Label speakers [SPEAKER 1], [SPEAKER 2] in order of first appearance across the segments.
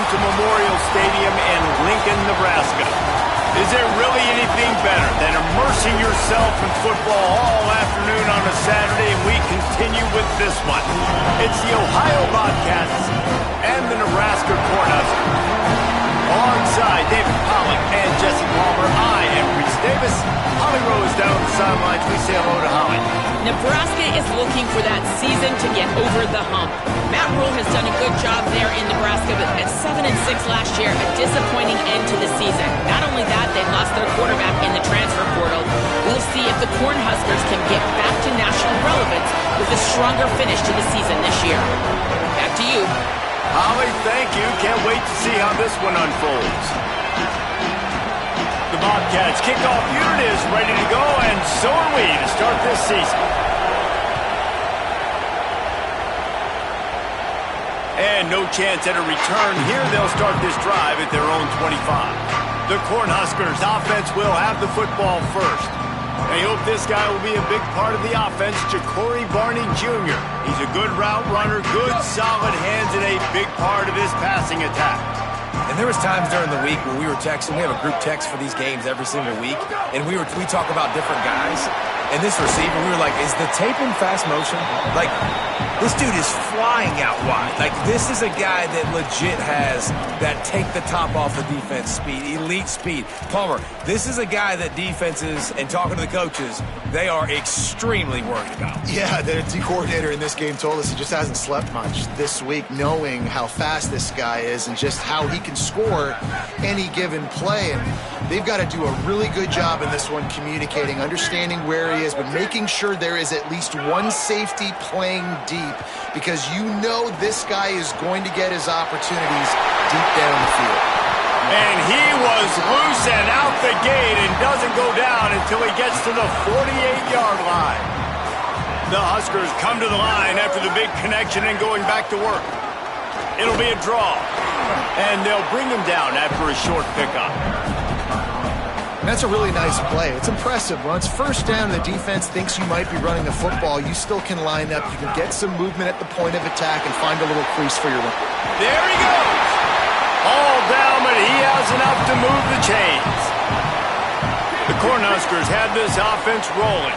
[SPEAKER 1] Welcome to Memorial Stadium in Lincoln, Nebraska. Is there really anything better than immersing yourself in football all afternoon on a Saturday? And we continue with this one. It's the Ohio Bobcats and the Nebraska Cornhuskers. Alongside David Pollack and Jesse Palmer, I am Reese Davis. Holly Rose down the sidelines. We say hello to Holly.
[SPEAKER 2] Nebraska is looking for that season to get over the hump. Matt Rule has done a good job there in Nebraska, but at 7-6 last year, a disappointing end to the season. Not only that, they lost their quarterback in the transfer portal. We'll see if the Cornhuskers can get back to national relevance with a stronger finish to the season this year. Back to you.
[SPEAKER 1] Holly, thank you. Can't wait to see how this one unfolds. The Bobcats kickoff unit is ready to go, and so are we to start this season. And no chance at a return here. They'll start this drive at their own 25. The Cornhuskers offense will have the football first. I hope this guy will be a big part of the offense, Ja'Cory Barney Jr. He's a good route runner, good solid hands, and a big part of this passing attack.
[SPEAKER 3] And there was times during the week when we were texting. We have a group text for these games every single week, and we talk about different guys. And this receiver, we were like, is the tape in fast motion? Like, this dude is flying out wide. Like, this is a guy that legit has that take the top off the defense speed, elite speed. Palmer, this is a guy that defenses, and talking to the coaches, they are extremely worried about.
[SPEAKER 4] Yeah, the D coordinator in this game told us he just hasn't slept much this week, knowing how fast this guy is and just how he can score any given play. And they've got to do a really good job in this one communicating, understanding where he is, but making sure there is at least one safety playing deep, because you know this guy is going to get his opportunities deep down the field.
[SPEAKER 1] And he was loose and out the gate and doesn't go down until he gets to the 48-yard line. The Huskers come to the line after the big connection and going back to work. It'll be a draw, and they'll bring him down after a short pickup.
[SPEAKER 4] That's a really nice play. It's impressive. Once first down, the defense thinks you might be running the football. You still can line up. You can get some movement at the point of attack and find a little crease for your run.
[SPEAKER 1] There he goes. All down, but he has enough to move the chains. The Cornhuskers have this offense rolling.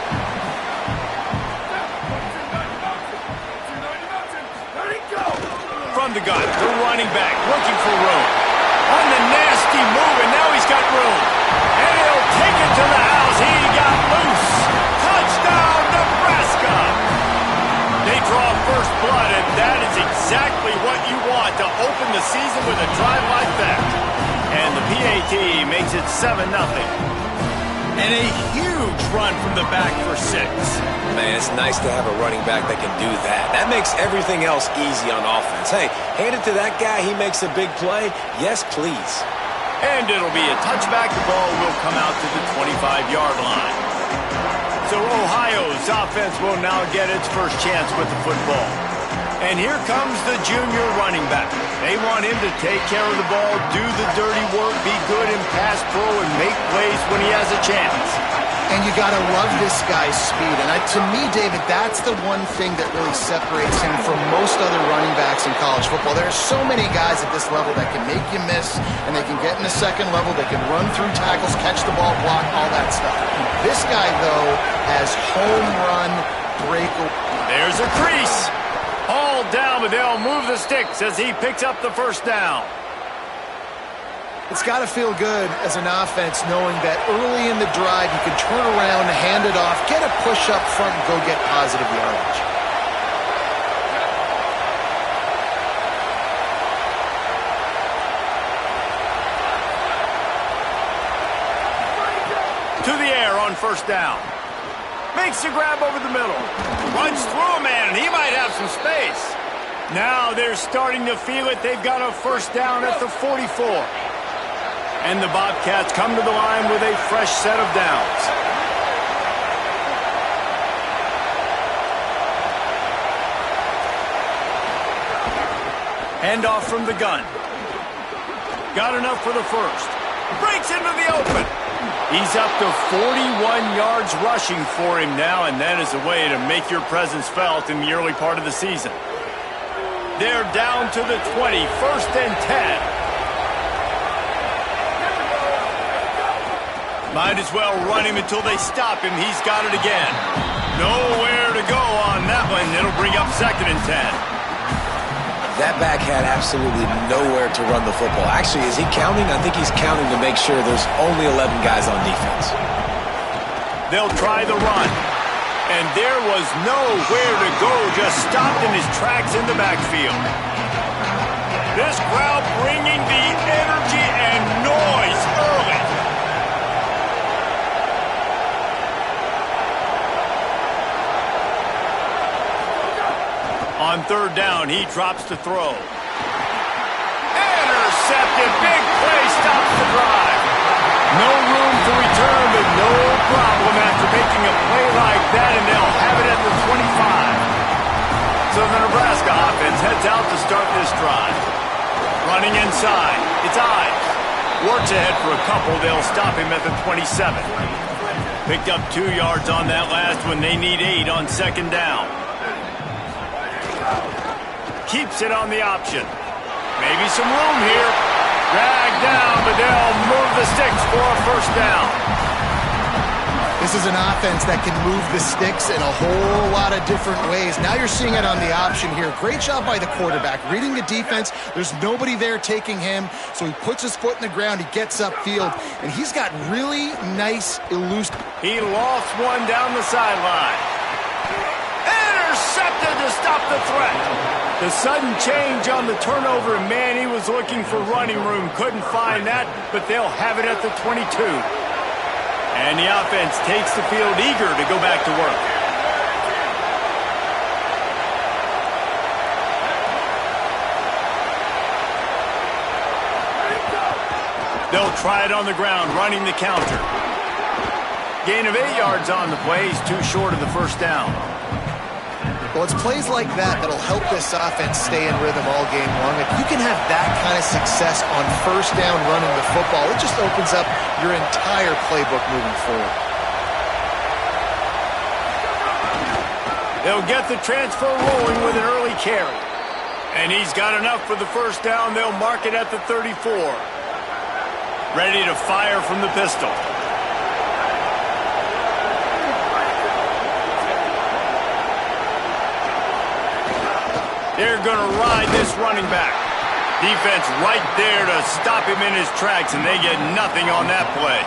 [SPEAKER 1] From the gun, the running back looking for room. On the nasty move, and now he's got room. And he'll take it to the house. He got loose. Touchdown, Nebraska. They draw first blood, and that is exactly what you want to open the season with a drive like that. And the PAT makes it 7-0. And a huge run from the back for 6.
[SPEAKER 3] Man, it's nice to have a running back that can do that. That makes everything else easy on offense. Hey, hand it to that guy. He makes a big play. Yes, please.
[SPEAKER 1] And it'll be a touchback. The ball will come out to the 25-yard line. So Ohio's offense will now get its first chance with the football. And here comes the junior running back. They want him to take care of the ball, do the dirty work, be good in pass pro, and make plays when he has a chance.
[SPEAKER 4] And you got to love this guy's speed. And to me, David, that's the one thing that really separates him from most other running backs in college football. There are so many guys at this level that can make you miss, and they can get in the second level, they can run through tackles, catch the ball, block, all that stuff. This guy, though, has home run breakaway.
[SPEAKER 1] There's a crease. All down, but they'll move the sticks as he picks up the first down.
[SPEAKER 4] It's got to feel good as an offense knowing that early in the drive you can turn around, hand it off, get a push up front, and go get positive yardage.
[SPEAKER 1] To the air on first down. Makes the grab over the middle. Runs through a man, and he might have some space. Now they're starting to feel it. They've got a first down at the 44. And the Bobcats come to the line with a fresh set of downs. Handoff from the gun. Got enough for the first. Breaks into the open. He's up to 41 yards rushing for him now, and that is a way to make your presence felt in the early part of the season. They're down to the 20, 1st and 10. Might as well run him until they stop him. He's got it again. Nowhere to go on that one. It'll bring up 2nd and 10.
[SPEAKER 3] That back had absolutely nowhere to run the football. Actually, is he counting? I think he's counting to make sure there's only 11 guys on defense.
[SPEAKER 1] They'll try the run. And there was nowhere to go. Just stopped in his tracks in the backfield. This crowd bringing the energy and noise early. On 3rd down, he drops to throw. Intercepted. Big play stops the drive. No room to return, but no problem after making a play like that, and they'll have it at the 25. So the Nebraska offense heads out to start this drive. Running inside. It's Ives. Works ahead for a couple. They'll stop him at the 27. Picked up 2 yards on that last one. They need 8 on 2nd down. Keeps it on the option. Maybe some room here. Dragged down, but they'll move the sticks for a 1st down.
[SPEAKER 4] This is an offense that can move the sticks in a whole lot of different ways. Now you're seeing it on the option here. Great job by the quarterback. Reading the defense, there's nobody there taking him, so he puts his foot in the ground, he gets upfield, and he's got really nice elusive.
[SPEAKER 1] He lost one down the sideline. Intercepted to stop the threat. The sudden change on the turnover, and man, he was looking for running room. Couldn't find that, but they'll have it at the 22. And the offense takes the field eager to go back to work. They'll try it on the ground, running the counter. Gain of 8 yards on the play. He's too short of the 1st down.
[SPEAKER 4] Well, it's plays like that that'll help this offense stay in rhythm all game long. If you can have that kind of success on 1st down running the football, it just opens up your entire playbook moving forward.
[SPEAKER 1] They'll get the transfer rolling with an early carry. And he's got enough for the 1st down. They'll mark it at the 34. Ready to fire from the pistol. They're going to ride this running back. Defense right there to stop him in his tracks, and they get nothing on that play.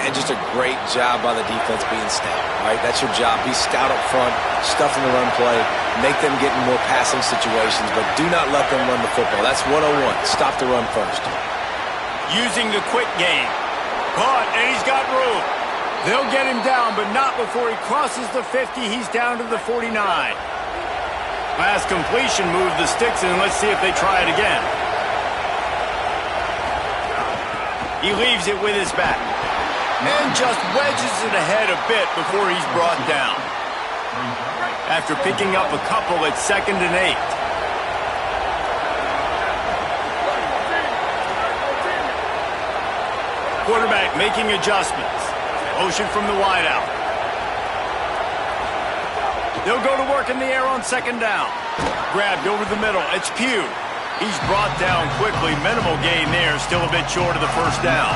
[SPEAKER 3] And just a great job by the defense being stout, right? That's your job. Be stout up front, stuff in the run play, make them get in more passing situations, but do not let them run the football. That's 101. Stop the run first.
[SPEAKER 1] Using the quick game. Caught, and he's got room. They'll get him down, but not before he crosses the 50. He's down to the 49. Last completion moved the sticks, and let's see if they try it again. He leaves it with his back. And just wedges it ahead a bit before he's brought down. After picking up a couple at 2nd and 8. Quarterback making adjustments. Motion from the wideout. They'll go to work in the air on 2nd down. Grabbed over the middle. It's Pugh. He's brought down quickly. Minimal gain there. Still a bit short of the 1st down.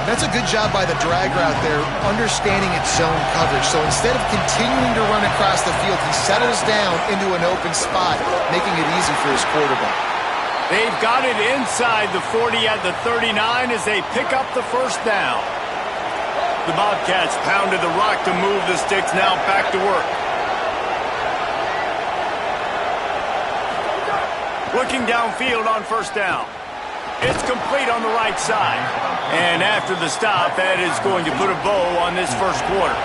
[SPEAKER 4] That's a good job by the drag route there, understanding its zone coverage. So instead of continuing to run across the field, he settles down into an open spot, making it easy for his quarterback.
[SPEAKER 1] They've got it inside the 40 at the 39 as they pick up the 1st down. The Bobcats pounded the rock to move the sticks. Now back to work. Looking downfield on 1st down. It's complete on the right side. And after the stop, that is going to put a bow on this 1st quarter.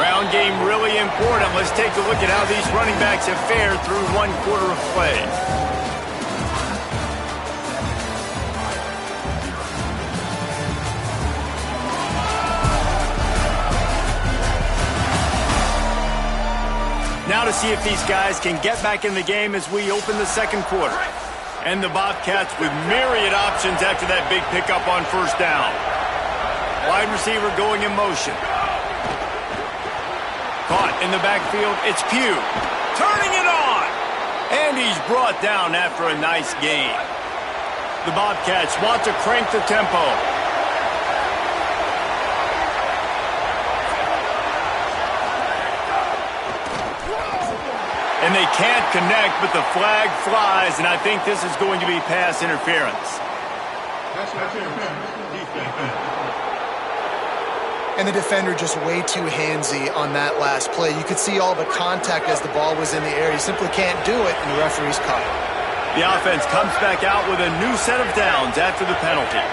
[SPEAKER 1] Ground game really important. Let's take a look at how these running backs have fared through 1 quarter of play. Now to see if these guys can get back in the game as we open the 2nd quarter. And the Bobcats with myriad options after that big pickup on 1st down. Wide receiver going in motion. Caught in the backfield, it's Pugh. Turning it on! And he's brought down after a nice gain. The Bobcats want to crank the tempo. And they can't connect, but the flag flies, and I think this is going to be pass interference.
[SPEAKER 4] And the defender just way too handsy on that last play. You could see all the contact as the ball was in the air. You simply can't do it, and the referee's caught it.
[SPEAKER 1] The offense comes back out with a new set of downs after the penalty.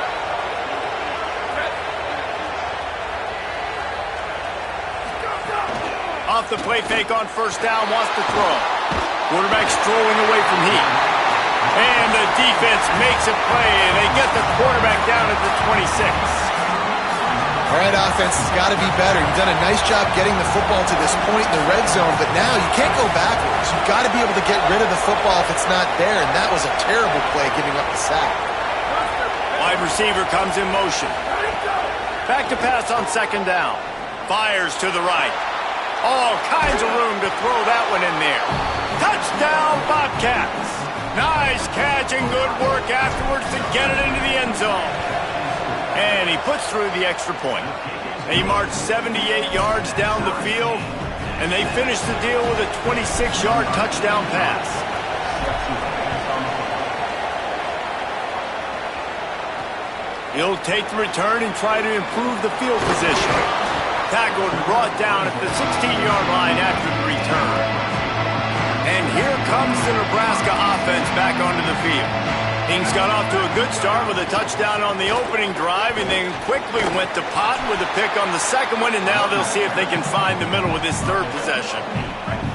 [SPEAKER 1] Off the play fake on first down, wants to throw. Quarterback strolling away from heat. And the defense makes a play, and they get the quarterback down at the 26.
[SPEAKER 4] All right, offense has got to be better. You've done a nice job getting the football to this point in the red zone, but now you can't go backwards. You've got to be able to get rid of the football if it's not there, and that was a terrible play giving up the sack.
[SPEAKER 1] Wide receiver comes in motion. Back to pass on second down. Fires to the right. All kinds of room to throw that one in there. Touchdown, Bobcats. Nice catch and good work afterwards to get it into the end zone. And he puts through the extra point. They march 78 yards down the field, and they finish the deal with a 26-yard touchdown pass. He'll take the return and try to improve the field position. Tackled and brought down at the 16-yard line after the return. And here comes the Nebraska offense back onto the field. Things got off to a good start with a touchdown on the opening drive, and then quickly went to pot with a pick on the second one, and now they'll see if they can find the middle with this third possession.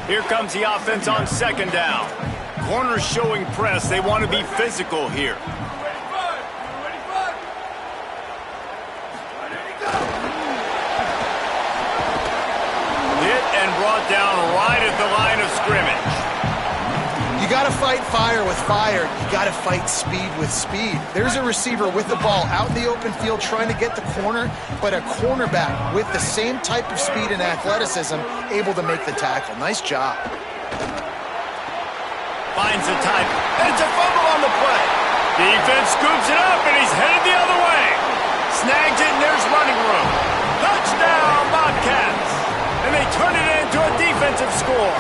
[SPEAKER 1] Here comes the offense on second down. Corners showing press. They want to be physical here. Hit and brought down right at the line of scrimmage.
[SPEAKER 4] You got to fight fire with fire. You got to fight speed with speed. There's a receiver with the ball out in the open field trying to get the corner, but a cornerback with the same type of speed and athleticism able to make the tackle. Nice job.
[SPEAKER 1] Finds the time. And it's a fumble on the play. Defense scoops it up, and he's headed the other way. Snags it, and there's running room. Touchdown, Bobcats. And they turn it into a defensive score.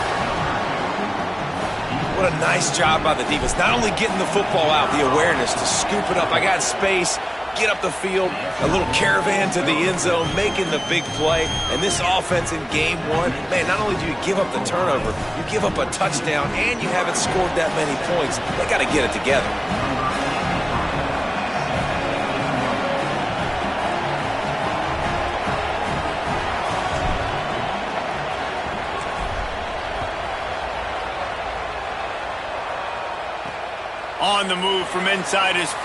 [SPEAKER 3] What a nice job by the defense. Not only getting the football out, the awareness to scoop it up. I got space, get up the field, a little caravan to the end zone, making the big play. And this offense in game one, man, not only do you give up the turnover, you give up a touchdown, and you haven't scored that many points. They got to get it together.
[SPEAKER 1] On the move from inside his 5.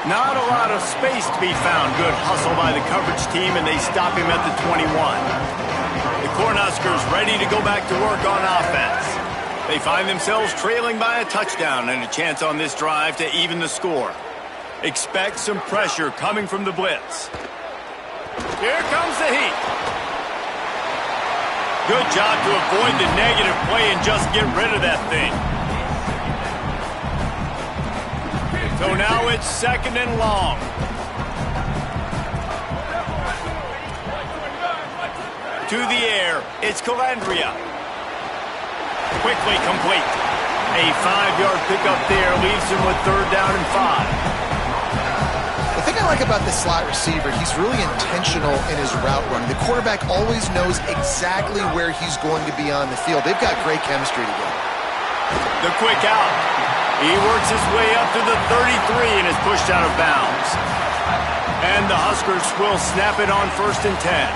[SPEAKER 1] Not a lot of space to be found. Good hustle by the coverage team, and they stop him at the 21. The Cornhuskers ready to go back to work on offense. They find themselves trailing by a touchdown and a chance on this drive to even the score. Expect some pressure coming from the blitz. Here comes the heat. Good job to avoid the negative play and just get rid of that thing. So now it's second and long. To the air, it's Calandria. Quickly complete. A 5-yard pickup there leaves him with third down and 5.
[SPEAKER 4] The thing I like about this slot receiver, he's really intentional in his route running. The quarterback always knows exactly where he's going to be on the field. They've got great chemistry together.
[SPEAKER 1] The quick out. He works his way up to the 33 and is pushed out of bounds. And the Huskers will snap it on first and 10.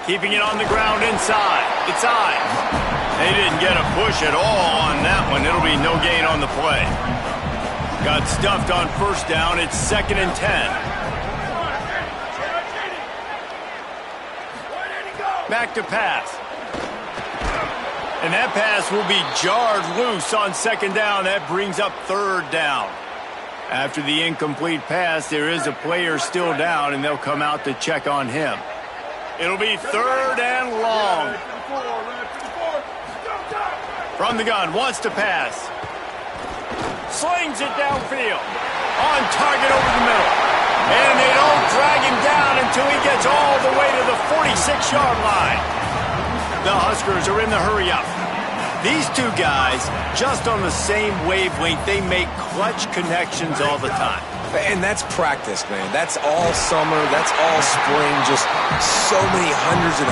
[SPEAKER 1] Keeping it on the ground inside. It's Ives. They didn't get a push at all on that one. It'll be no gain on the play. Got stuffed on first down. It's second and 10. Back to pass. And that pass will be jarred loose on second down. That brings up third down. After the incomplete pass, there is a player still down, and they'll come out to check on him. It'll be third and long. From the gun, wants to pass. Slings it downfield. On target over the middle. And they don't drag him down until he gets all the way to the 46-yard line. The Huskers are in the hurry-up. These two guys, just on the same wavelength, they make clutch connections all the time.
[SPEAKER 3] And that's practice, man. That's all summer. That's all spring. Just so many hundreds and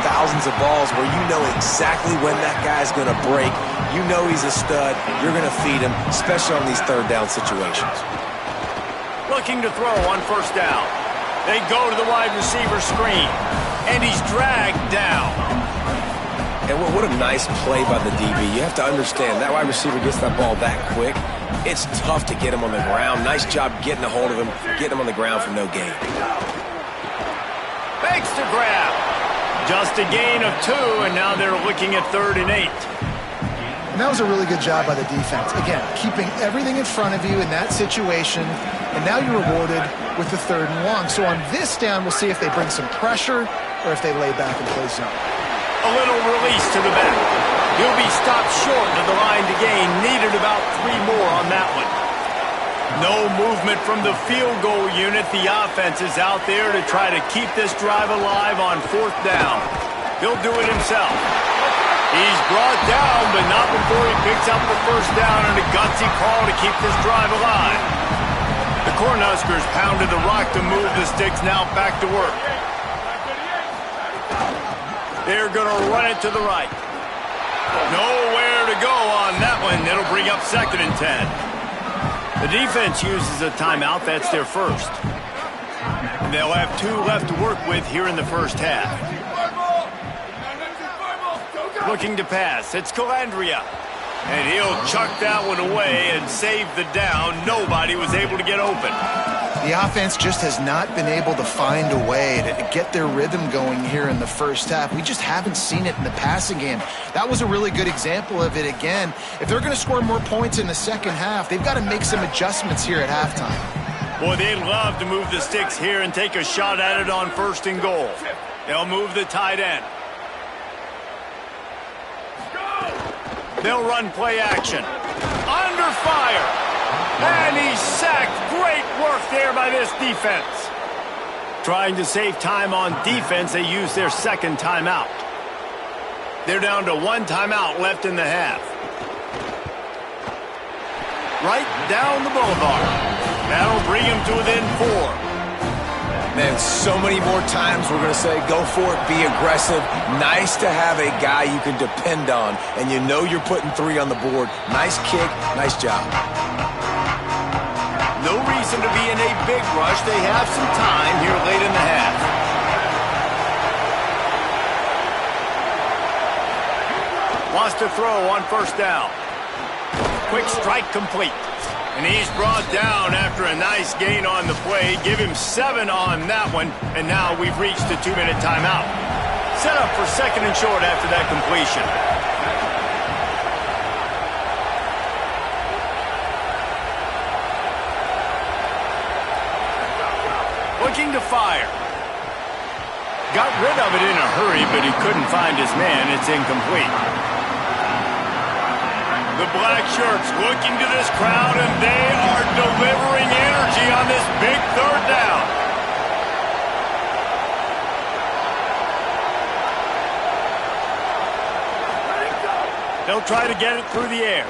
[SPEAKER 3] thousands of balls where you know exactly when that guy's going to break. You know he's a stud. You're going to feed him, especially on these third down situations.
[SPEAKER 1] Looking to throw on first down. They go to the wide receiver screen. And he's dragged down.
[SPEAKER 3] And what a nice play by the DB. You have to understand, that wide receiver gets that ball that quick. It's tough to get him on the ground. Nice job getting a hold of him, getting him on the ground for no gain.
[SPEAKER 1] Fakes to grab. Just a gain of 2, and now they're looking at 3rd and 8.
[SPEAKER 4] And that was a really good job by the defense. Again, keeping everything in front of you in that situation, and now you're rewarded with the 3rd and 1. So on this down, we'll see if they bring some pressure or if they lay back and play zone.
[SPEAKER 1] A little release to the back. He'll be stopped short of the line to gain. Needed about 3 more on that one. No movement from the field goal unit. The offense is out there to try to keep this drive alive on 4th down. He'll do it himself. He's brought down, but not before he picks up the first down and a gutsy call to keep this drive alive. The Cornhuskers pounded the rock to move the sticks, now back to work. They're going to run it to the right. Nowhere to go on that one. It'll bring up 2nd and 10. The defense uses a timeout. That's their first. They'll have 2 left to work with here in the first half. Looking to pass. It's Calandria. And he'll chuck that one away and save the down. Nobody was able to get open.
[SPEAKER 4] The offense just has not been able to find a way to get their rhythm going here in the first half. We just haven't seen it in the passing game. That was a really good example of it again. If they're going to score more points in the second half, they've got to make some adjustments here at halftime.
[SPEAKER 1] Boy, they'd love to move the sticks here and take a shot at it on 1st and goal. They'll move the tight end. They'll run play action. Under fire. And he's sacked. Great work there by this defense. Trying to save time on defense, they use their 2nd timeout. They're down to 1 timeout left in the half. Right down the boulevard. That'll bring him to within 4.
[SPEAKER 3] Man, so many more times we're going to say, go for it, be aggressive. Nice to have a guy you can depend on, and you know you're putting 3 on the board. Nice kick, nice job.
[SPEAKER 1] No reason to be in a big rush. They have some time here late in the half. Wants to throw on first down. Quick strike complete. And he's brought down after a nice gain on the play. Give him 7 on that one. And now we've reached the 2-minute timeout. Set up for 2nd and short after that completion. Looking to fire. Got rid of it in a hurry, but he couldn't find his man. It's incomplete. The black shirts looking to this crowd, and they are delivering energy on this big 3rd down. They'll try to get it through the air.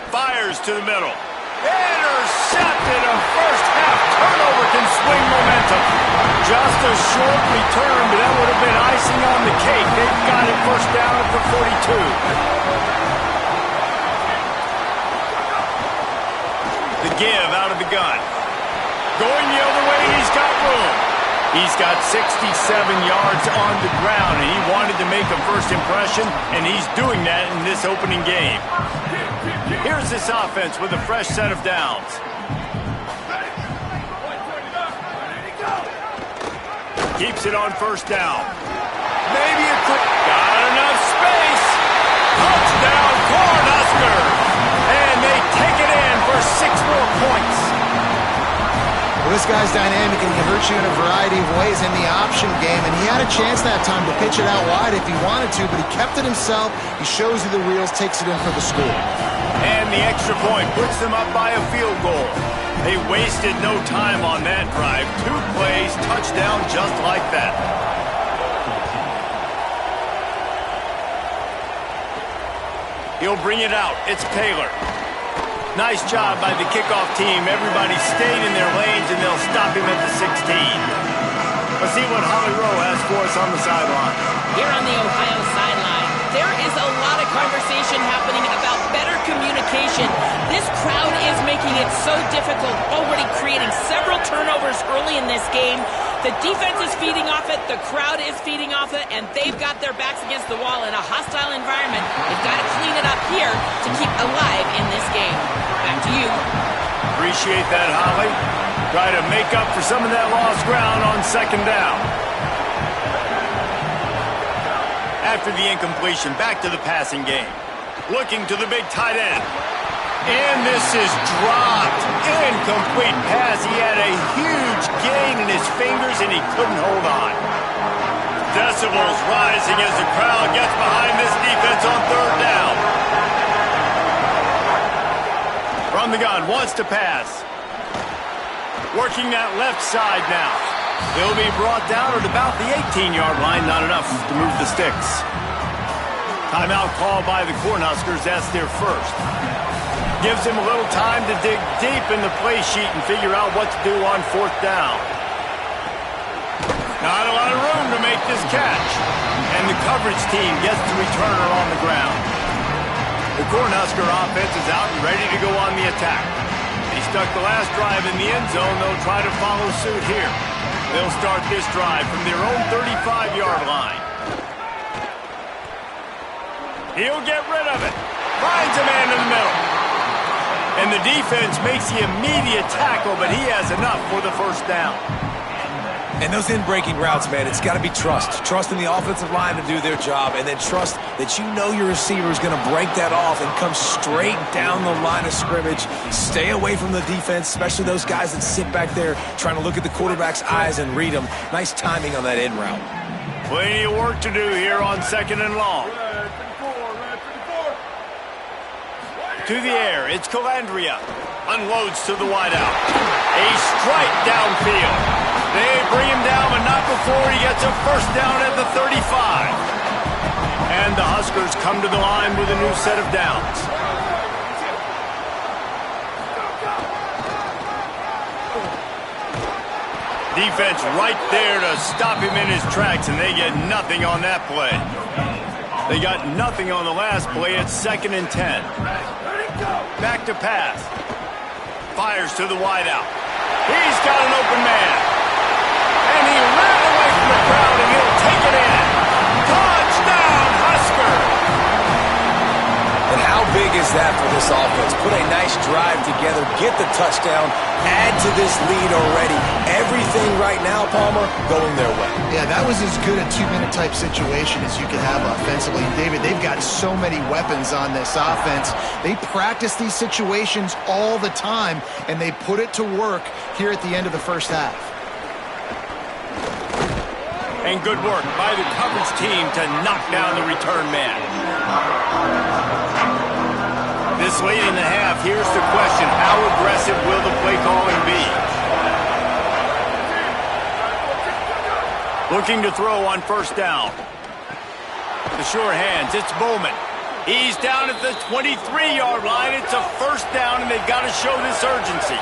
[SPEAKER 1] Fires to the middle. Intercepted. A first-half turnover can swing momentum. Just a short return, but that would have been icing on the cake. They've got it first down at the 42. The give out of the gun. Going the other way, he's got room. He's got 67 yards on the ground, and he wanted to make a first impression, and he's doing that in this opening game. Here's this offense with a fresh set of downs. Keeps it on first down. Maybe a quick... Got enough space. Touchdown, Cornhuskers. And they take it in for 6 more points.
[SPEAKER 4] Well, this guy's dynamic and he can hurt you in a variety of ways in the option game, and he had a chance that time to pitch it out wide if he wanted to, but he kept it himself. He shows you the reels, takes it in for the score.
[SPEAKER 1] And the extra point puts them up by a field goal. They wasted no time on that drive. 2 plays, touchdown just like that. He'll bring it out. It's Taylor. Nice job by the kickoff team. Everybody stayed in their lanes, and they'll stop him at the 16. Let's see what Holly Rowe has for us on the sideline.
[SPEAKER 2] Here on the Ohio sideline, there is a lot of conversation happening about better communication. This crowd is making it so difficult, already creating several turnovers early in this game. The defense is feeding off it, the crowd is feeding off it, and they've got their backs against the wall in a hostile environment. They've got to clean it up here to keep alive in this game. Back to you.
[SPEAKER 1] Appreciate that, Holly. Try to make up for some of that lost ground on second down. After the incompletion, back to the passing game. Looking to the big tight end. And this is dropped. Incomplete pass. He had a huge gain in his fingers, and he couldn't hold on. Decibels rising as the crowd gets behind this defense on third down. From the gun, wants to pass. Working that left side now. He'll be brought down at about the 18-yard line. Not enough to move the sticks. Timeout called by the Cornhuskers. That's their first. Gives him a little time to dig deep in the play sheet and figure out what to do on fourth down. Not a lot of room to make this catch. And the coverage team gets the returner on the ground. The Cornhusker offense is out and ready to go on the attack. They stuck the last drive in the end zone. They'll try to follow suit here. They'll start this drive from their own 35-yard line. He'll get rid of it. Finds a man in the middle. And the defense makes the immediate tackle, but he has enough for the first down.
[SPEAKER 3] And those in-breaking routes, man, it's got to be trust. Trust in the offensive line to do their job, and then trust that you know your receiver is going to break that off and come straight down the line of scrimmage. Stay away from the defense, especially those guys that sit back there trying to look at the quarterback's eyes and read them. Nice timing on that in route.
[SPEAKER 1] Plenty of work to do here on second and long. To the air, it's Calandria. Unloads to the wideout. A strike downfield. They bring him down, but not before he gets a first down at the 35. And the Huskers come to the line with a new set of downs. Defense right there to stop him in his tracks, and they get nothing on that play. They got nothing on the last play. It's 2nd and 10. Back to pass. Fires to the wideout. He's got an open man. And he ran away from the crowd, and he'll take it in. Touchdown, Husker!
[SPEAKER 3] And how big is that for this offense? Put a nice drive together, get the touchdown, add to this lead already. Everything right now, Palmer, going their way.
[SPEAKER 4] Yeah, that was as good a 2-minute type situation as you could have offensively. And David, they've got so many weapons on this offense. They practice these situations all the time, and they put it to work here at the end of the first half.
[SPEAKER 1] And good work by the coverage team to knock down the return man. This late in the half, here's the question. How aggressive will the play calling be? Looking to throw on first down. The sure hands, it's Bowman. He's down at the 23-yard line. It's a first down, and they've got to show this urgency.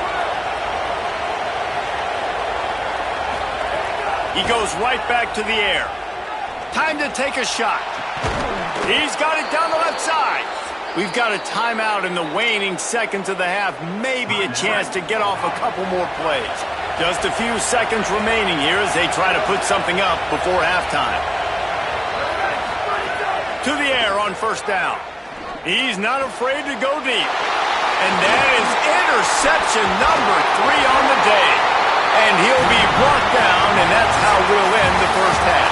[SPEAKER 1] He goes right back to the air. Time to take a shot. He's got it down the left side. We've got a timeout in the waning seconds of the half. Maybe a chance to get off a couple more plays. Just a few seconds remaining here as they try to put something up before halftime. To the air on first down. He's not afraid to go deep. And that is interception number 3 on the day. And he'll be brought down, and that's how we'll end the first half.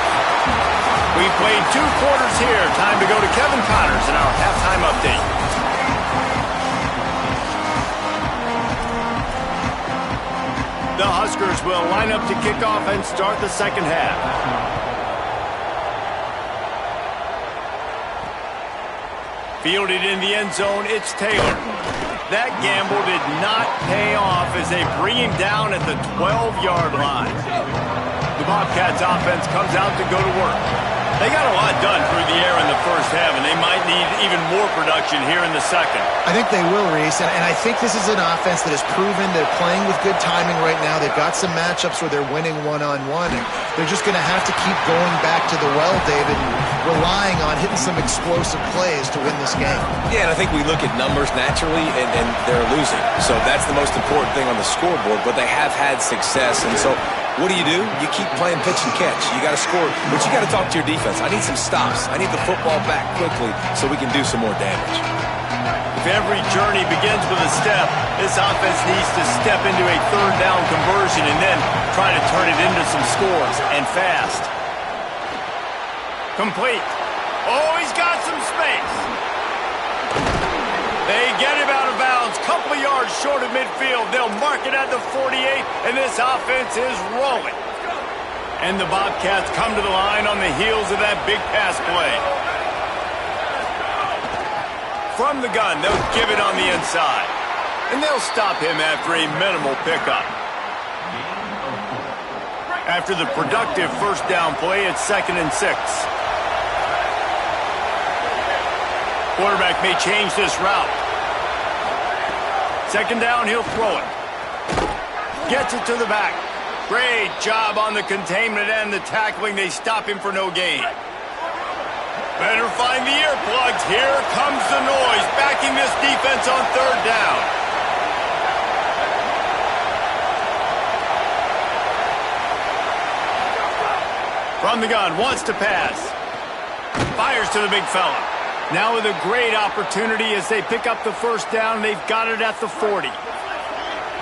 [SPEAKER 1] We've played 2 quarters here. Time to go to Kevin Connors in our halftime update. The Huskers will line up to kick off and start the second half. Fielded in the end zone, it's Taylor. That gamble did not pay off as they bring him down at the 12-yard line. The Bobcats offense comes out to go to work. They got a lot done through the air in the first half, and they might need even more production here in the second.
[SPEAKER 4] I think they will, Reese, and I think this is an offense that has proven they're playing with good timing right now. They've got some matchups where they're winning one-on-one, and they're just going to have to keep going back to the well, David, and relying on hitting some explosive plays to win this game.
[SPEAKER 3] Yeah, and I think we look at numbers naturally, and they're losing. So that's the most important thing on the scoreboard, but they have had success, and so what do? You keep playing pitch and catch. You got to score, but you got to talk to your defense. I need some stops. I need the football back quickly so we can do some more damage.
[SPEAKER 1] If every journey begins with a step, this offense needs to step into a third down conversion and then try to turn it into some scores, and fast. Complete. Oh, he's got some space. They get him out of bounds, couple of yards short of midfield. They'll mark it at the 48, and this offense is rolling. And the Bobcats come to the line on the heels of that big pass play. From the gun, they'll give it on the inside. And they'll stop him after a minimal pickup. After the productive first down play, it's 2nd and 6. Quarterback may change this route. 2nd down, he'll throw it. Gets it to the back. Great job on the containment and the tackling. They stop him for no gain. Better find the earplugs. Here comes the noise, backing this defense on 3rd down. From the gun, wants to pass. Fires to the big fella. Now with a great opportunity as they pick up the first down. They've got it at the 40.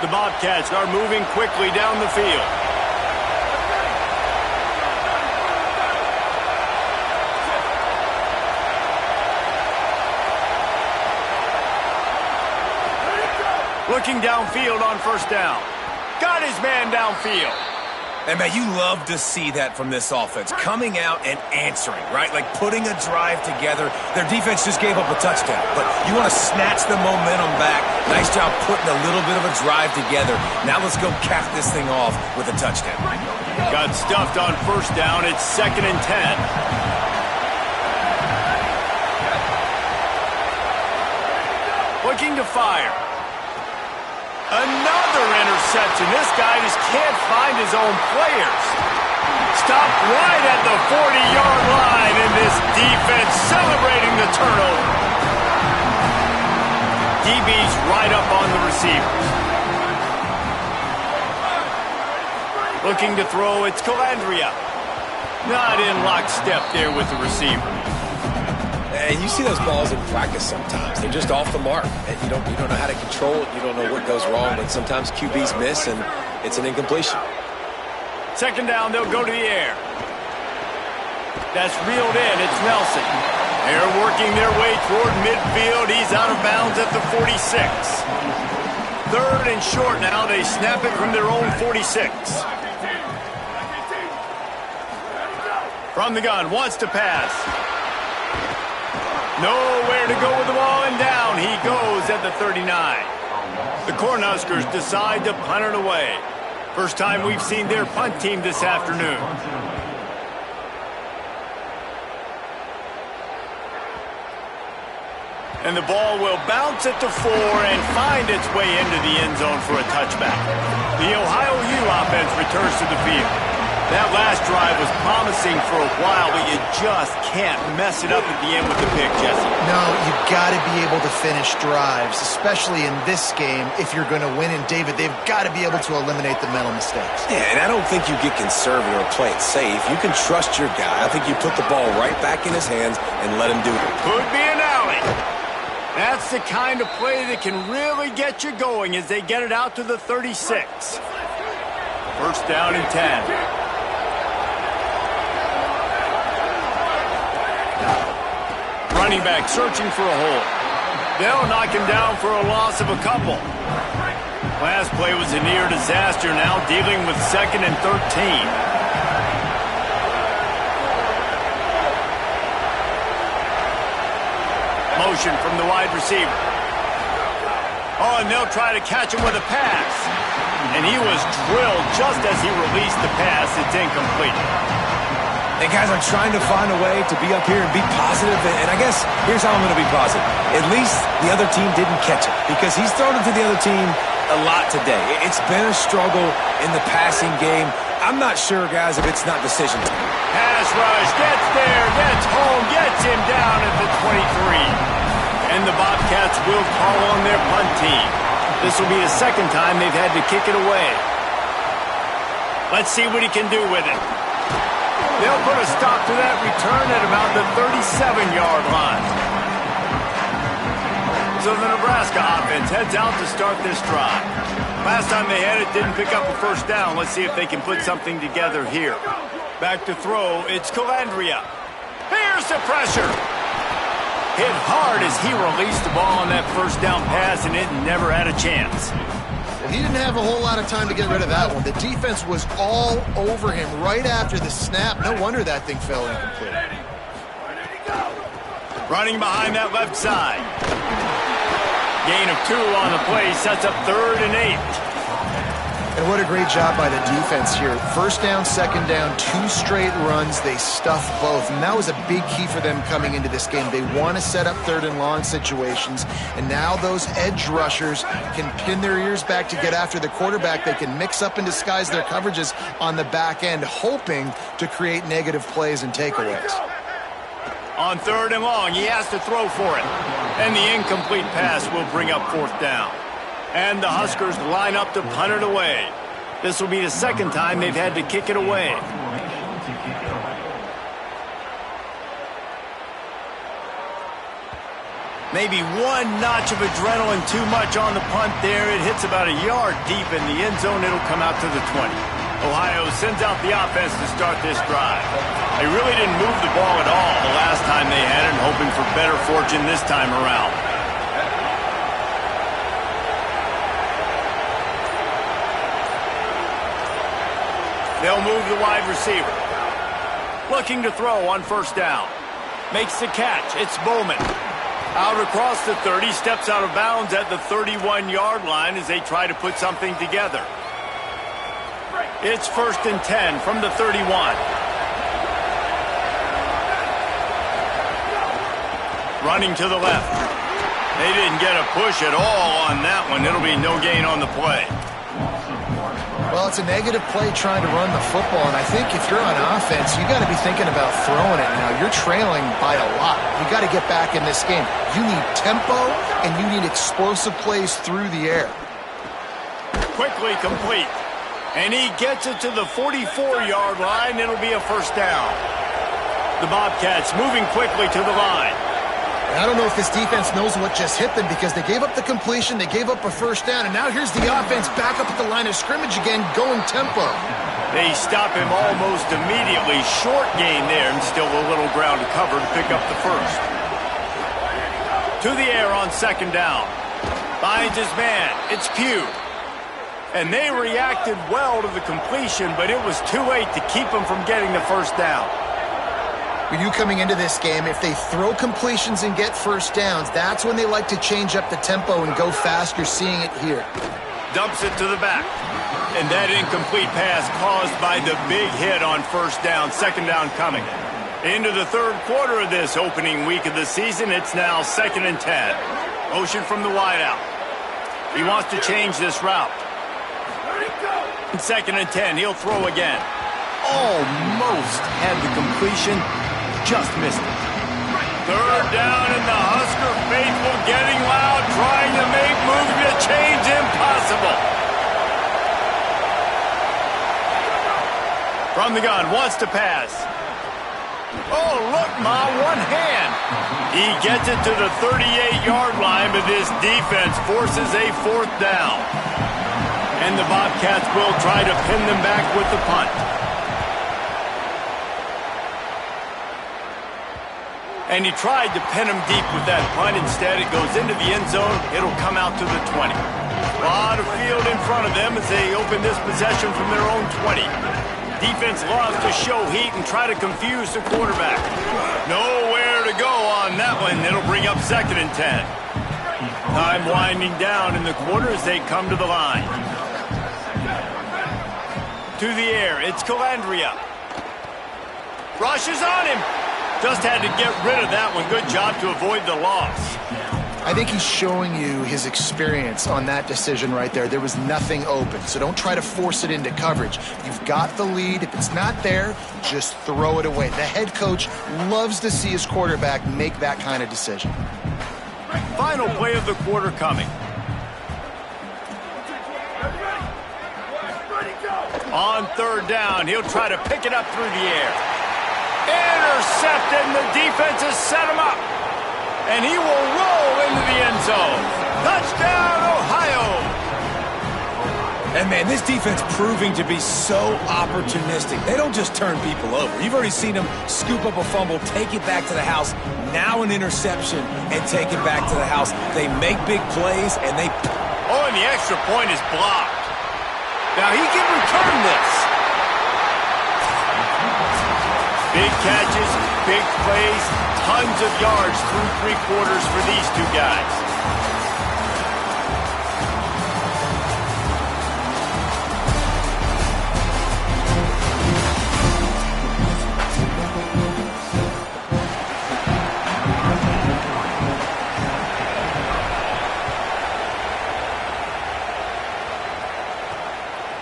[SPEAKER 1] The Bobcats are moving quickly down the field. Looking downfield on first down. Got his man downfield.
[SPEAKER 3] And, man, you love to see that from this offense. Coming out and answering, right? Like putting a drive together. Their defense just gave up a touchdown. But you want to snatch the momentum back. Nice job putting a little bit of a drive together. Now let's go cap this thing off with a touchdown.
[SPEAKER 1] Got stuffed on first down. It's 2nd and 10. Looking to fire. Another interception. This guy just can't find his own players. Stopped right at the 40-yard line, and this defense celebrating the turnover. DB's right up on the receivers. Looking to throw, it's Calandria. Not in lockstep there with the receiver.
[SPEAKER 3] And you see those balls in practice sometimes. They're just off the mark. And you don't know how to control it. You don't know what goes wrong. But sometimes QBs miss, and it's an incompletion.
[SPEAKER 1] 2nd down, they'll go to the air. That's reeled in. It's Nelson. They're working their way toward midfield. He's out of bounds at the 46. 3rd and short now. They snap it from their own 46. From the gun, wants to pass. Nowhere to go with the ball, and down he goes at the 39. The Cornhuskers decide to punt it away. First time we've seen their punt team this afternoon. And the ball will bounce at the 4 and find its way into the end zone for a touchback. The Ohio U offense returns to the field. That last drive was promising for a while, but you just can't mess it up at the end with the pick, Jesse.
[SPEAKER 4] No, you've got to be able to finish drives, especially in this game if you're going to win. And, David, they've got to be able to eliminate the mental mistakes.
[SPEAKER 3] Yeah, and I don't think you get conservative or play it safe. You can trust your guy. I think you put the ball right back in his hands and let him do it.
[SPEAKER 1] Could be an alley. That's the kind of play that can really get you going as they get it out to the 36. First down and 10. Running back searching for a hole. They'll knock him down for a loss of a couple. Last play was a near disaster, now dealing with 2nd and 13. Motion from the wide receiver. Oh, and they'll try to catch him with a pass. And he was drilled just as he released the pass. It's incomplete.
[SPEAKER 3] And guys, I'm trying to find a way to be up here and be positive, and I guess here's how I'm going to be positive. At least the other team didn't catch it, because he's thrown it to the other team a lot today. It's been a struggle in the passing game. I'm not sure, guys, if it's not decision time.
[SPEAKER 1] Pass rush, gets there, gets home, gets him down at the 23. And the Bobcats will call on their punt team. This will be the 2nd time they've had to kick it away. Let's see what he can do with it. They'll put a stop to that return at about the 37-yard line. So the Nebraska offense heads out to start this drive. Last time they had it, didn't pick up a first down. Let's see if they can put something together here. Back to throw, it's Calandria. Here's the pressure. Hit hard as he released the ball on that first down pass, and it never had a chance.
[SPEAKER 4] Well, he didn't have a whole lot of time to get rid of that one. The defense was all over him right after the snap. No wonder that thing fell incomplete.
[SPEAKER 1] Running behind that left side. Gain of 2 on the play sets up 3rd and 8.
[SPEAKER 4] And what a great job by the defense here. First down, second down, 2 straight runs. They stuffed both. And that was a big key for them coming into this game. They want to set up 3rd and long situations. And now those edge rushers can pin their ears back to get after the quarterback. They can mix up and disguise their coverages on the back end, hoping to create negative plays and takeaways.
[SPEAKER 1] On 3rd and long, he has to throw for it. And the incomplete pass will bring up 4th down. And the Huskers line up to punt it away. This will be the 2nd time they've had to kick it away. Maybe 1 notch of adrenaline too much on the punt there. It hits about a yard deep in the end zone. It'll come out to the 20. Ohio sends out the offense to start this drive. They really didn't move the ball at all the last time they had it, hoping for better fortune this time around. They'll move the wide receiver. Looking to throw on 1st down. Makes the catch. It's Bowman. Out across the 30, steps out of bounds at the 31-yard line as they try to put something together. It's 1st and 10 from the 31. Running to the left. They didn't get a push at all on that one. It'll be no gain on the play.
[SPEAKER 4] Well, it's a negative play trying to run the football, and I think if you're on offense, you got to be thinking about throwing it now. You're trailing by a lot. You got to get back in this game. You need tempo, and you need explosive plays through the air.
[SPEAKER 1] Quickly complete. And he gets it to the 44-yard line. It'll be a 1st down. The Bobcats moving quickly to the line.
[SPEAKER 4] I don't know if this defense knows what just hit them, because they gave up the completion, they gave up a 1st down, and now here's the offense back up at the line of scrimmage again, going tempo.
[SPEAKER 1] They stop him almost immediately. Short gain there, and still a little ground to cover to pick up the 1st. To the air on 2nd down. Finds his man. It's Pugh. And they reacted well to the completion, but it was too late to keep him from getting the 1st down.
[SPEAKER 4] When you coming into this game, if they throw completions and get 1st downs, that's when they like to change up the tempo and go fast. You're seeing it here.
[SPEAKER 1] Dumps it to the back. And that incomplete pass caused by the big hit on 1st down. 2nd down coming. Into the 3rd quarter of this opening week of the season, it's now 2nd and 10. Motion from the wideout. He wants to change this route. 2nd and 10, he'll throw again. Almost had the completion. Just missed it. 3rd down, and the Husker faithful getting loud, trying to make moves to change impossible. From the gun, wants to pass. Oh, look, Ma, one hand. He gets it to the 38-yard line, but this defense forces a 4th down. And the Bobcats will try to pin them back with the punt. And he tried to pin him deep with that punt. Instead, it goes into the end zone. It'll come out to the 20. A lot of field in front of them as they open this possession from their own 20. Defense loves to show heat and try to confuse the quarterback. Nowhere to go on that one. It'll bring up 2nd and 10. Time winding down in the quarter as they come to the line. To the air, it's Calandria. Rushes on him. Just had to get rid of that one. Good job to avoid the loss.
[SPEAKER 4] I think he's showing you his experience on that decision right there. There was nothing open, so don't try to force it into coverage. You've got the lead. If it's not there, just throw it away. The head coach loves to see his quarterback make that kind of decision.
[SPEAKER 1] Final play of the quarter coming. On 3rd down, he'll try to pick it up through the air. Intercepted, and the defense has set him up. And he will roll into the end zone. Touchdown, Ohio!
[SPEAKER 3] And, man, this defense proving to be so opportunistic. They don't just turn people over. You've already seen them scoop up a fumble, take it back to the house, now an interception, and take it back to the house. They make big plays, and they...
[SPEAKER 1] Oh, and the extra point is blocked. Now he can return this. Big catches, big plays, tons of yards through 3 quarters for these two guys.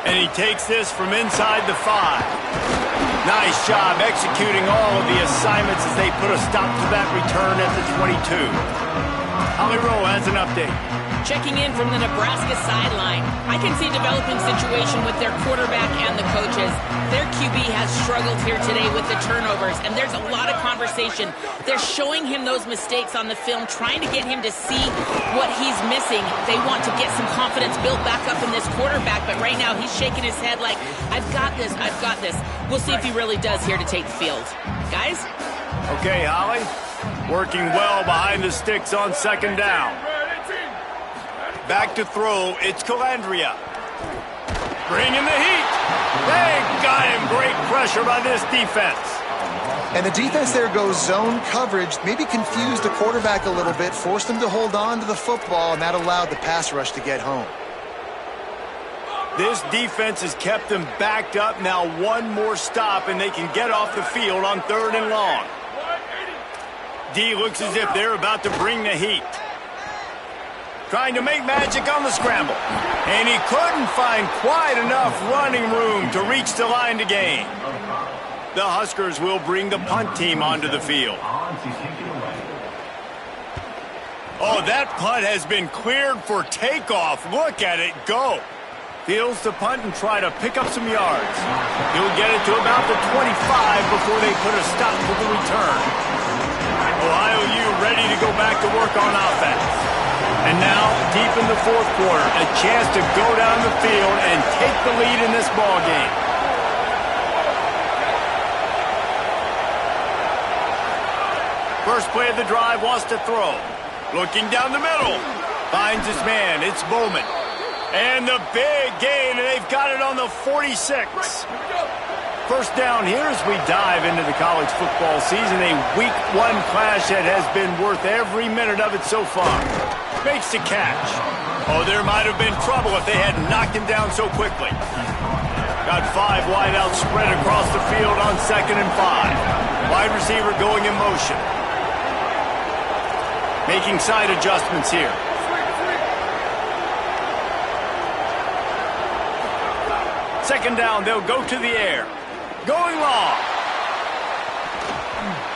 [SPEAKER 1] And he takes this from inside the 5. Nice job executing all of the assignments as they put a stop to that return at the 22. Holly Rowe has an update.
[SPEAKER 2] Checking in from the Nebraska sideline. I can see a developing situation with their quarterback and the coaches. Their QB has struggled here today with the turnovers, and there's a lot of conversation. They're showing him those mistakes on the film, trying to get him to see what he's missing. They want to get some confidence built back up in this quarterback, but right now he's shaking his head like, I've got this, I've got this. We'll see if he really does here to take the field. Guys?
[SPEAKER 1] Okay, Holly. Working well behind the sticks on 2nd down. Back to throw, it's Calandria. Bringing the heat. They got him. Great pressure by this defense.
[SPEAKER 4] And the defense there goes zone coverage, maybe confused the quarterback a little bit, forced him to hold on to the football, and that allowed the pass rush to get home.
[SPEAKER 1] This defense has kept them backed up. Now one more stop, and they can get off the field on 3rd and long. D looks as if they're about to bring the heat. Trying to make magic on the scramble. And he couldn't find quite enough running room to reach the line to gain. The Huskers will bring the punt team onto the field. Oh, that punt has been cleared for takeoff. Look at it go. Fields to punt and try to pick up some yards. He'll get it to about the 25 before they put a stop to the return. Ohio U ready to go back to work on offense. And now, deep in the 4th quarter, a chance to go down the field and take the lead in this ball game. First play of the drive wants to throw. Looking down the middle. Finds his man. It's Bowman. And the big gain, and they've got it on the 46. First down here as we dive into the college football season. A Week 1 clash that has been worth every minute of it so far. Makes the catch. Oh, there might have been trouble if they had knocked him down so quickly. Got 5 wideouts spread across the field on 2nd and 5. Wide receiver going in motion. Making side adjustments here. Second down, they'll go to the air. Going long.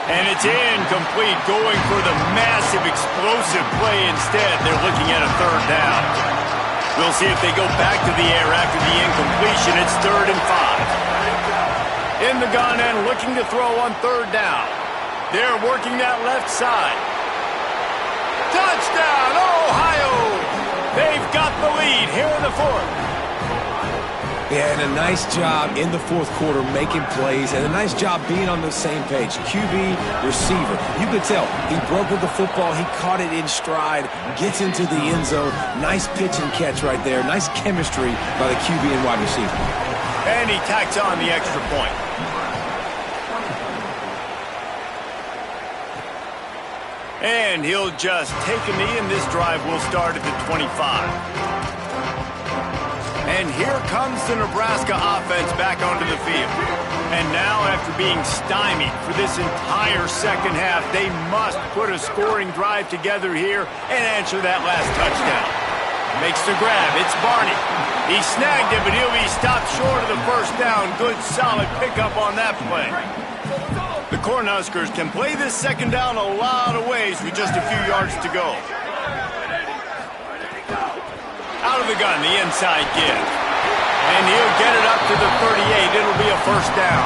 [SPEAKER 1] And it's incomplete, going for the massive explosive play instead. They're looking at a 3rd down. We'll see if they go back to the air after the incompletion. It's 3rd and 5. In the gun and looking to throw on 3rd down. They're working that left side. Touchdown, Ohio! They've got the lead here in the 4th.
[SPEAKER 3] Yeah, and a nice job in the fourth quarter making plays, and a nice job being on the same page. QB, receiver. You could tell he broke with the football. He caught it in stride, gets into the end zone. Nice pitch and catch right there. Nice chemistry by the QB and wide receiver.
[SPEAKER 1] And he tacks on the extra point. And he'll just take a knee, and this drive will start at the 25. And here comes the Nebraska offense back onto the field. And now, after being stymied for this entire second half, they must put a scoring drive together here and answer that last touchdown. Makes the grab. It's Barney. He snagged it, but he'll be stopped short of the first down. Good, solid pickup on that play. The Cornhuskers can play this second down a lot of ways with just a few yards to go. Out of the gun, the inside give. And he'll get it up to the 38. It'll be a first down.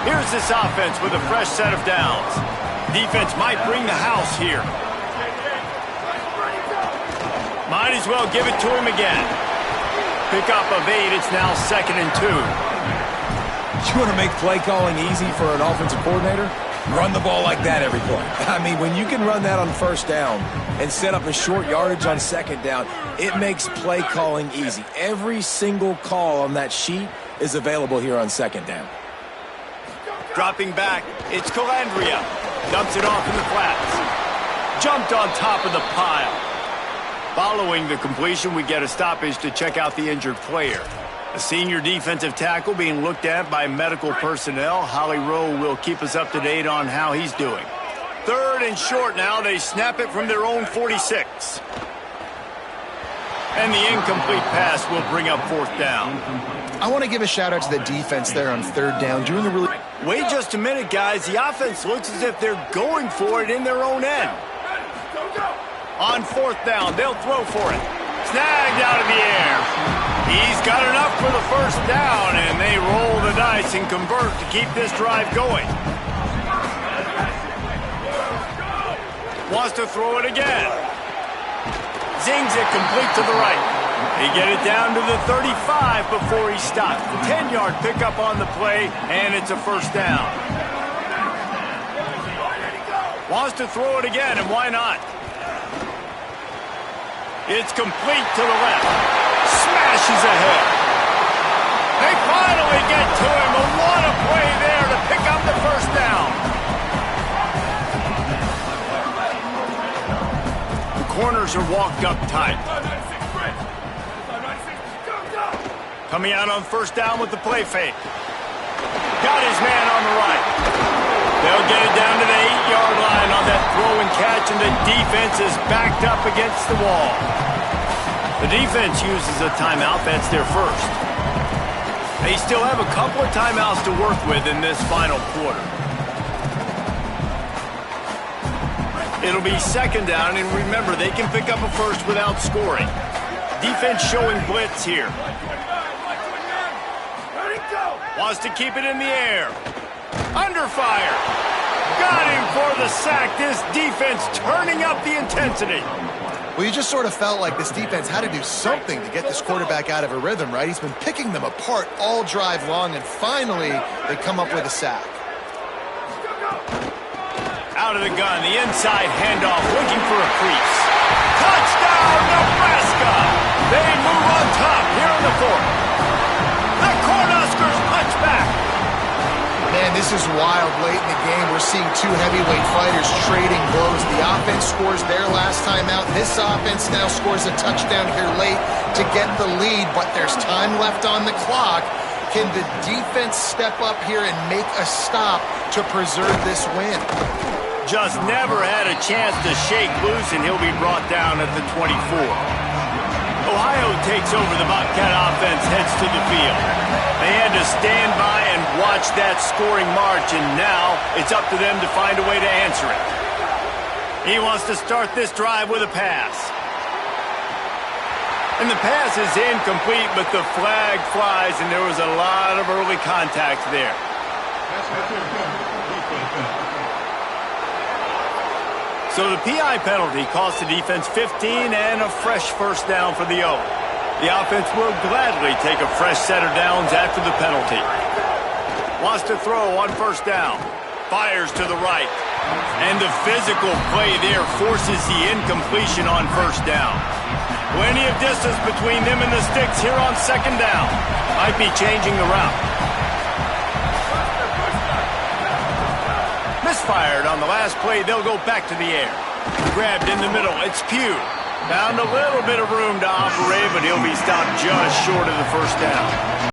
[SPEAKER 1] Here's this offense with a fresh set of downs. Defense might bring the house here. Might as well give it to him again. Pick up of 8. It's now 2nd and 2.
[SPEAKER 3] You want to make play calling easy for an offensive coordinator? Run the ball like that every play. I mean, when you can run that on first down and set up a short yardage on second down, it makes play calling easy. Every single call on that sheet is available here on second down.
[SPEAKER 1] Dropping back, it's Calandria. Dumps it off in the flats. Jumped on top of the pile. Following the completion, we get a stoppage to check out the injured player. A senior defensive tackle being looked at by medical personnel. Holly Rowe will keep us up to date on how he's doing. 3rd and short now. They snap it from their own 46. And the incomplete pass will bring up 4th down.
[SPEAKER 4] I want to give a shout out to the defense there on 3rd down. Doing a really...
[SPEAKER 1] Wait just a minute, guys. The offense looks as if they're going for it in their own end. On 4th down, they'll throw for it. Snagged out of the air. He's got enough for the first down, and they roll the dice and convert to keep this drive going. Wants to throw it again. Zings it complete to the right. They get it down to the 35 before he stops. The 10-yard pickup on the play, and it's a first down. Wants to throw it again, and why not? It's complete to the left. Smashes ahead. They finally get to him. A lot of play there to pick up the first down. The corners are walked up tight. Coming out on first down with the play fake. Got his man on the right. They'll get it down to the 8-yard line on that throw and catch, and the defense is backed up against the wall. The defense uses a timeout. That's their first. They still have a couple of timeouts to work with in this final quarter. It'll be 2nd down, and remember, they can pick up a first without scoring. Defense showing blitz here. Wants to keep it in the air. Under fire. Got him for the sack. This defense turning up the intensity.
[SPEAKER 4] Well, you just sort of felt like this defense had to do something to get this quarterback out of a rhythm, right? He's been picking them apart all drive long, and finally they come up with a sack.
[SPEAKER 1] Out of the gun, the inside handoff, looking for a crease. Touchdown, Nebraska! They move on top here in the 4th. The Cornhuskers punch back.
[SPEAKER 4] Man, this is wild. Late in the game, we're seeing two heavyweight fighters trading blows. The offense scores their last time out. This offense now scores a touchdown here late to get the lead, but there's time left on the clock. Can the defense step up here and make a stop to preserve this win?
[SPEAKER 1] Just never had a chance to shake loose, and he'll be brought down at the 24. Ohio takes over. The Bobcat offense heads to the field. They had to stand by and watch that scoring march, and now it's up to them to find a way to answer it. He wants to start this drive with a pass. And the pass is incomplete, but the flag flies, and there was a lot of early contact there. So the PI penalty cost the defense 15 and a fresh first down for the O. The offense will gladly take a fresh set of downs after the penalty. Wants to throw on first down. Fires to the right. And the physical play there forces the incompletion on first down. Plenty of distance between them and the sticks here on second down. Might be changing the route. Misfired on the last play. They'll go back to the air. Grabbed in the middle. It's Pugh. Found a little bit of room to operate, but he'll be stopped just short of the first down.